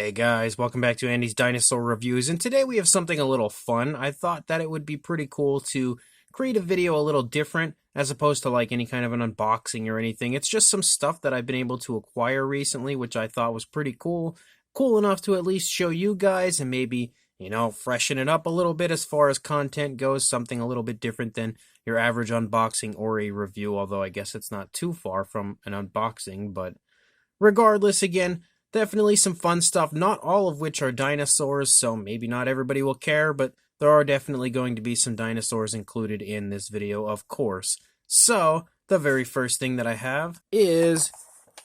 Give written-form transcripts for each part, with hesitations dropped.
Hey guys, welcome back to Andy's Dinosaur Reviews, and today we have something a little fun. I thought that it would be pretty cool to create a video a little different, as opposed to like any kind of an unboxing or anything. It's just some stuff that I've been able to acquire recently, which I thought was pretty cool. Cool enough to at least show you guys and maybe, freshen it up a little bit as far as content goes, something a little bit different than your average unboxing or a review, although I guess it's not too far from an unboxing, but regardless, again, definitely some fun stuff, not all of which are dinosaurs, so maybe not everybody will care, but there are definitely going to be some dinosaurs included in this video, of course. So, the very first thing that I have is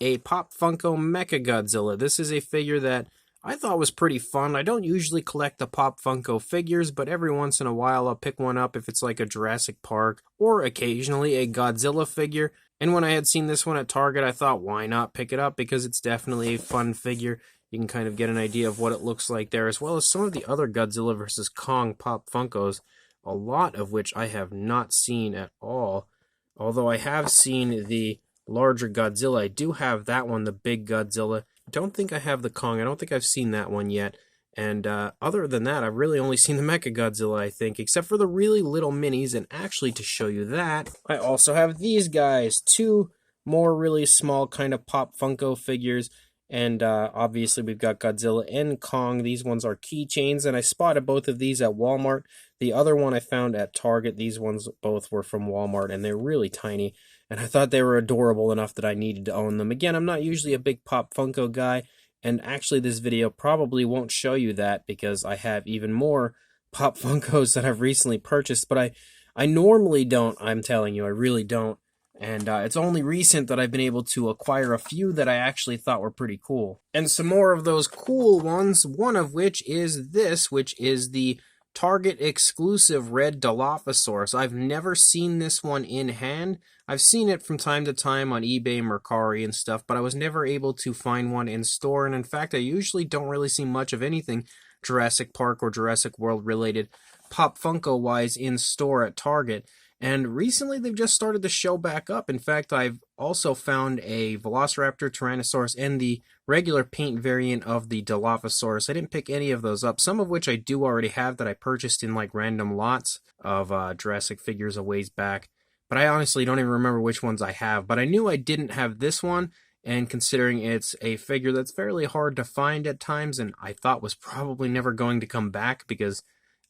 a Pop Funko Mechagodzilla. This is a figure that I thought was pretty fun. I don't usually collect the Pop Funko figures, but every once in a while I'll pick one up if it's like a Jurassic Park, or occasionally a Godzilla figure. And when I had seen this one at Target, I thought, why not pick it up? Because it's definitely a fun figure. You can kind of get an idea of what it looks like there, as well as some of the other Godzilla vs. Kong Pop Funkos, a lot of which I have not seen at all. Although I have seen the larger Godzilla. I do have that one, the big Godzilla. I don't think I have the Kong. I don't think I've seen that one yet. And other than that, I've really only seen the Mechagodzilla, I think, except for the really little minis. And actually, to show you that, I also have these guys, two more really small kind of Pop Funko figures. And obviously, we've got Godzilla and Kong. These ones are keychains, and I spotted both of these at Walmart. The other one I found at Target. These ones both were from Walmart, and they're really tiny. And I thought they were adorable enough that I needed to own them. Again, I'm not usually a big Pop Funko guy. And actually, this video probably won't show you that because I have even more Pop Funkos that I've recently purchased. But I normally don't, I'm telling you, I really don't. And it's only recent that I've been able to acquire a few that I actually thought were pretty cool. And some more of those cool ones, one of which is this, which is the Target exclusive red Dilophosaurus. I've never seen this one in hand. I've seen it from time to time on eBay, Mercari, and stuff, but I was never able to find one in store. And in fact, I usually don't really see much of anything Jurassic Park or Jurassic World related Pop Funko wise in store at Target. And recently they've just started to show back up. In fact, I've also found a Velociraptor, Tyrannosaurus, and the regular paint variant of the Dilophosaurus. I didn't pick any of those up, some of which I do already have that I purchased in like random lots of Jurassic figures a ways back. But I honestly don't even remember which ones I have. But I knew I didn't have this one, and considering it's a figure that's fairly hard to find at times, and I thought was probably never going to come back because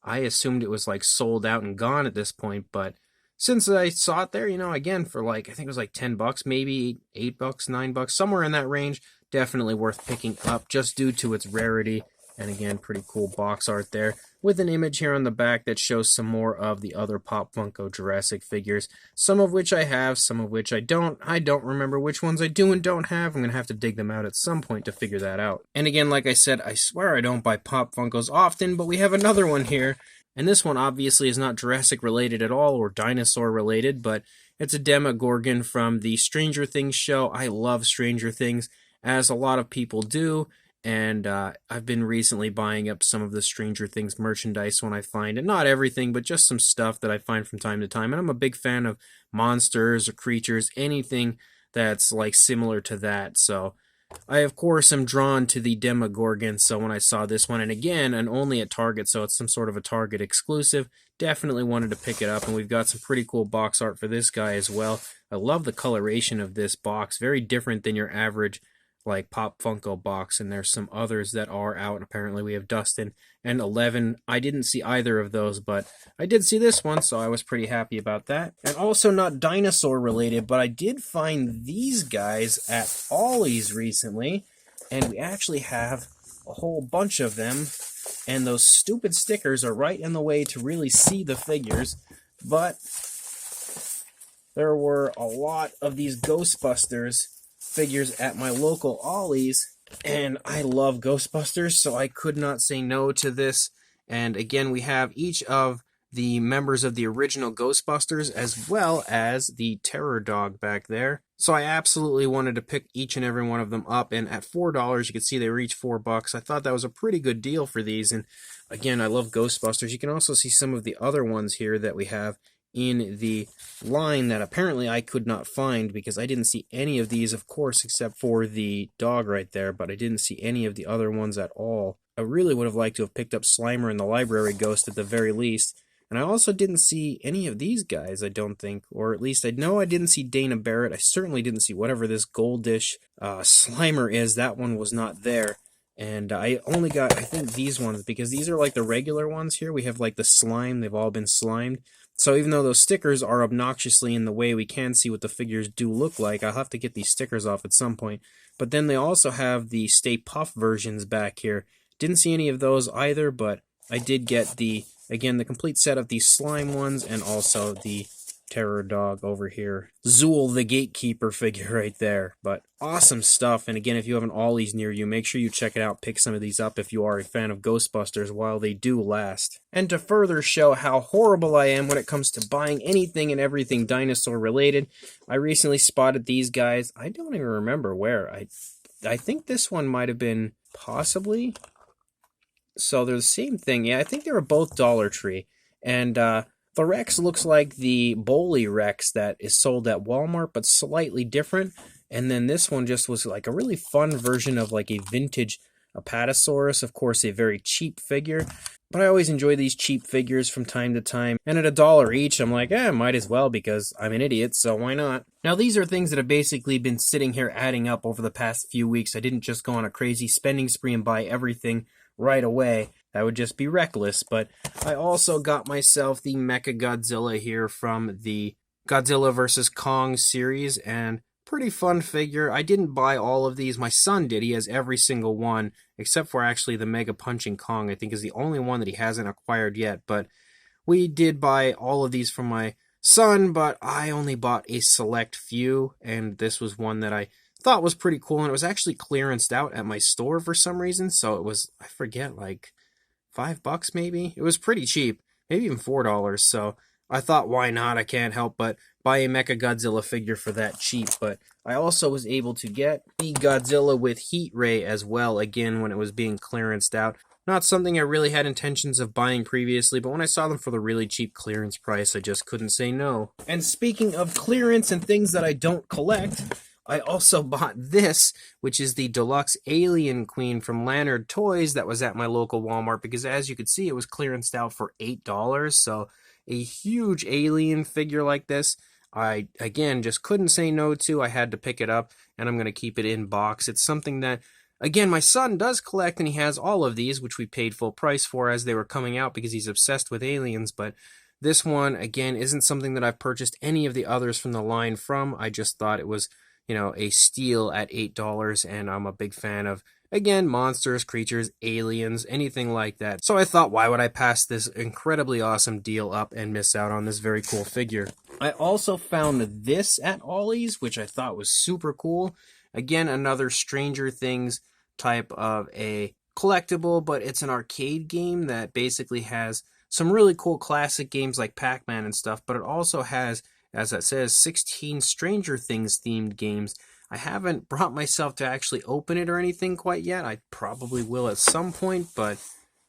I assumed it was like sold out and gone at this point, but since I saw it there, again, for like, I think it was like 10 bucks, maybe 8 bucks, 9 bucks, somewhere in that range, definitely worth picking up just due to its rarity. And again, pretty cool box art there with an image here on the back that shows some more of the other Pop Funko Jurassic figures, some of which I have, some of which I don't. I don't remember which ones I do and don't have. I'm going to have to dig them out at some point to figure that out. And again, like I said, I swear I don't buy Pop Funkos often, but we have another one here. And this one obviously is not Jurassic related at all or dinosaur related, but it's a Demogorgon from the Stranger Things show. I love Stranger Things, as a lot of people do, and I've been recently buying up some of the Stranger Things merchandise when I find it. Not everything, but just some stuff that I find from time to time. And I'm a big fan of monsters or creatures, anything that's like similar to that. So I, of course, am drawn to the Demogorgon, so when I saw this one, and again, and only at Target, so it's some sort of a Target exclusive, definitely wanted to pick it up, and we've got some pretty cool box art for this guy as well. I love the coloration of this box, very different than your average, like, Pop Funko box, and there's some others that are out. Apparently we have Dustin and 11. I didn't see either of those, but I did see this one, so I was pretty happy about that. And also not dinosaur related, but I did find these guys at Ollie's recently, and we actually have a whole bunch of them, and those stupid stickers are right in the way to really see the figures, but there were a lot of these Ghostbusters figures at my local Ollie's, and I love Ghostbusters, so I could not say no to this. And again, we have each of the members of the original Ghostbusters as well as the Terror Dog back there. So I absolutely wanted to pick each and every one of them up, and at $4, you can see they were each $4. I thought that was a pretty good deal for these, and again, I love Ghostbusters. You can also see some of the other ones here that we have in the line that apparently I could not find because I didn't see any of these, of course, except for the dog right there, but I didn't see any of the other ones at all. I really would have liked to have picked up Slimer and the Library Ghost at the very least. And I also didn't see any of these guys, I don't think. Or at least I know I didn't see Dana Barrett. I certainly didn't see whatever this Goldish Slimer is. That one was not there. And I only got, I think, these ones, because these are like the regular ones here. We have like the slime. They've all been slimed. So even though those stickers are obnoxiously in the way, we can see what the figures do look like. I'll have to get these stickers off at some point. But then they also have the Stay Puft versions back here. Didn't see any of those either, but I did get the, again, the complete set of these slime ones and also the terror dog over here. Zool the Gatekeeper figure right there. But awesome stuff. And again, if you have an Ollie's near you, make sure you check it out. Pick some of these up if you are a fan of Ghostbusters while they do last. And to further show how horrible I am when it comes to buying anything and everything dinosaur related, I recently spotted these guys. I don't even remember where. I think this one might have been possibly. So they're the same thing. Yeah, I think they were both Dollar Tree. And the Rex looks like the Boley Rex that is sold at Walmart, but slightly different. And then this one just was like a really fun version of like a vintage Apatosaurus. Of course, a very cheap figure. But I always enjoy these cheap figures from time to time. And at $1 each, I'm like, might as well because I'm an idiot, so why not? Now, these are things that have basically been sitting here adding up over the past few weeks. I didn't just go on a crazy spending spree and buy everything right away. That would just be reckless. But I also got myself the Mechagodzilla here from the Godzilla vs. Kong series, and pretty fun figure. I didn't buy all of these. My son did. He has every single one, except for actually the Mega Punching Kong, I think is the only one that he hasn't acquired yet. But we did buy all of these from my son, but I only bought a select few, and this was one that I thought was pretty cool, and it was actually clearanced out at my store for some reason, so it was, I forget, like $5 maybe? It was pretty cheap, maybe even $4, so I thought, why not? I can't help but buy a Mechagodzilla figure for that cheap. But I also was able to get the Godzilla with Heat Ray as well, again, when it was being clearanced out. Not something I really had intentions of buying previously, but when I saw them for the really cheap clearance price, I just couldn't say no. And speaking of clearance and things that I don't collect, I also bought this, which is the Deluxe Alien Queen from Lanyard Toys that was at my local Walmart, because as you could see, it was clearanced out for $8, so a huge alien figure like this, I, again, just couldn't say no to. I had to pick it up, and I'm going to keep it in box. It's something that, again, my son does collect, and he has all of these, which we paid full price for as they were coming out because he's obsessed with aliens, but this one, again, isn't something that I've purchased any of the others from the line from. I just thought it was, you know, a steal at $8, and I'm a big fan of, again, monsters, creatures, aliens, anything like that. So I thought, why would I pass this incredibly awesome deal up and miss out on this very cool figure? I also found this at Ollie's, which I thought was super cool. Again, another Stranger Things type of a collectible, but it's an arcade game that basically has some really cool classic games like Pac-Man and stuff, but it also has, as it says, 16 Stranger Things themed games. I haven't brought myself to actually open it or anything quite yet. I probably will at some point, but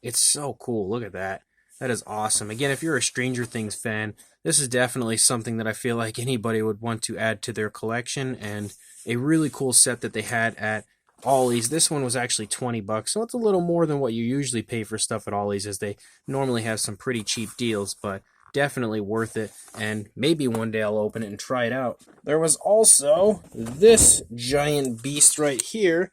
it's so cool. Look at that. That is awesome. Again, if you're a Stranger Things fan, this is definitely something that I feel like anybody would want to add to their collection, and a really cool set that they had at Ollie's. This one was actually $20, so it's a little more than what you usually pay for stuff at Ollie's, as they normally have some pretty cheap deals, but definitely worth it, and maybe one day I'll open it and try it out. There was also this giant beast right here,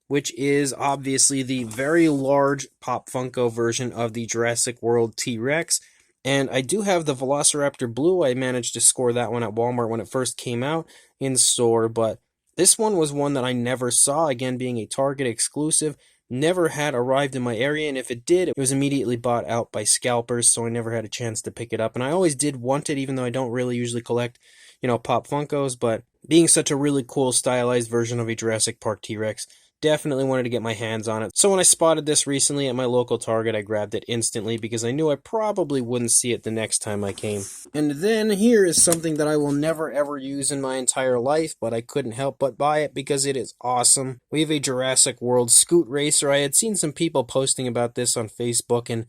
which is obviously the very large Pop Funko version of the Jurassic World T-Rex, and I do have the Velociraptor Blue. I managed to score that one at Walmart when it first came out in store, but this one was one that I never saw, again being a Target exclusive. Never had arrived in my area, and if it did, it was immediately bought out by scalpers, so I never had a chance to pick it up. And I always did want it, even though I don't really usually collect, you know, Pop Funkos, but being such a really cool stylized version of a Jurassic Park T-Rex, definitely wanted to get my hands on it. So when I spotted this recently at my local Target, I grabbed it instantly because I knew I probably wouldn't see it the next time I came. And then here is something that I will never ever use in my entire life, but I couldn't help but buy it because it is awesome. We have a Jurassic World Scoot Racer. I had seen some people posting about this on Facebook, and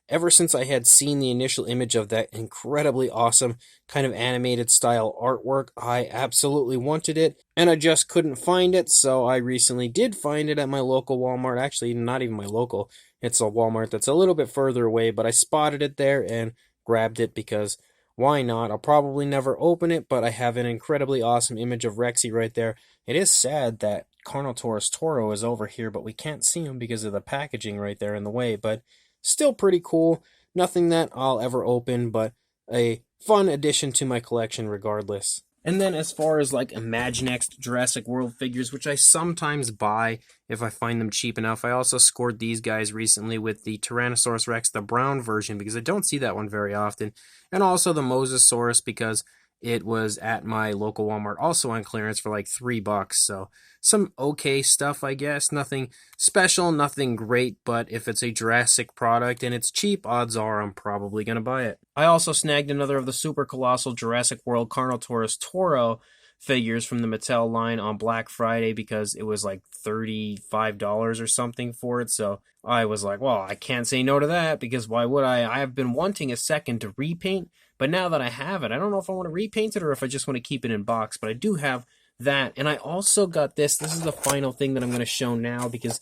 ever since I had seen the initial image of that incredibly awesome kind of animated style artwork, I absolutely wanted it, and I just couldn't find it, so I recently did find it at my local Walmart. Actually, not even my local. It's a Walmart that's a little bit further away, but I spotted it there and grabbed it because why not? I'll probably never open it, but I have an incredibly awesome image of Rexy right there. It is sad that Carnotaurus Toro is over here, but we can't see him because of the packaging right there in the way, but still pretty cool. Nothing that I'll ever open, but a fun addition to my collection regardless. And then as far as like Imaginext Jurassic World figures, which I sometimes buy if I find them cheap enough, I also scored these guys recently with the Tyrannosaurus Rex, the brown version, because I don't see that one very often, and also the Mosasaurus because it was at my local Walmart also on clearance for like $3. So some okay stuff, I guess. Nothing special, nothing great, but if it's a Jurassic product and it's cheap, odds are I'm probably going to buy it. I also snagged another of the super colossal Jurassic World Carnotaurus Toro figures from the Mattel line on Black Friday because it was like $35 or something for it. So I was like, well, I can't say no to that because why would I? I have been wanting a second to repaint, but now that I have it, I don't know if I want to repaint it or if I just want to keep it in box, but I do have that. And I also got this. This is the final thing that I'm going to show now because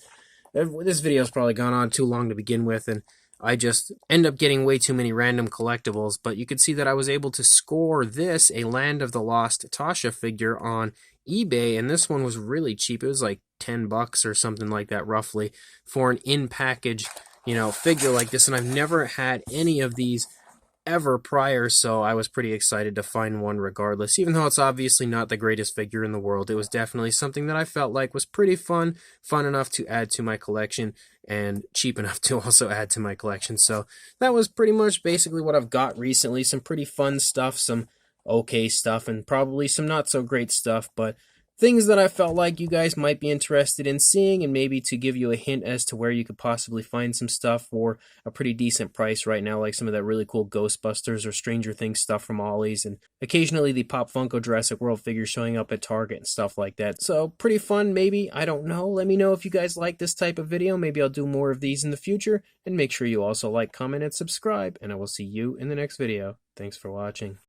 this video has probably gone on too long to begin with, and I just end up getting way too many random collectibles. But you could see that I was able to score this, a Land of the Lost Tasha figure on eBay, and this one was really cheap. It was like $10 or something like that roughly for an in-package, figure like this, and I've never had any of these ever prior, so I was pretty excited to find one regardless. Even though it's obviously not the greatest figure in the world, it was definitely something that I felt like was pretty fun enough to add to my collection, and cheap enough to also add to my collection. So that was pretty much basically what I've got recently. Some pretty fun stuff, some okay stuff, and probably some not so great stuff, but things that I felt like you guys might be interested in seeing, and maybe to give you a hint as to where you could possibly find some stuff for a pretty decent price right now, like some of that really cool Ghostbusters or Stranger Things stuff from Ollie's, and occasionally the Pop Funko Jurassic World figures showing up at Target and stuff like that. So pretty fun, maybe. I don't know. Let me know if you guys like this type of video. Maybe I'll do more of these in the future, and make sure you also like, comment, and subscribe, and I will see you in the next video. Thanks for watching.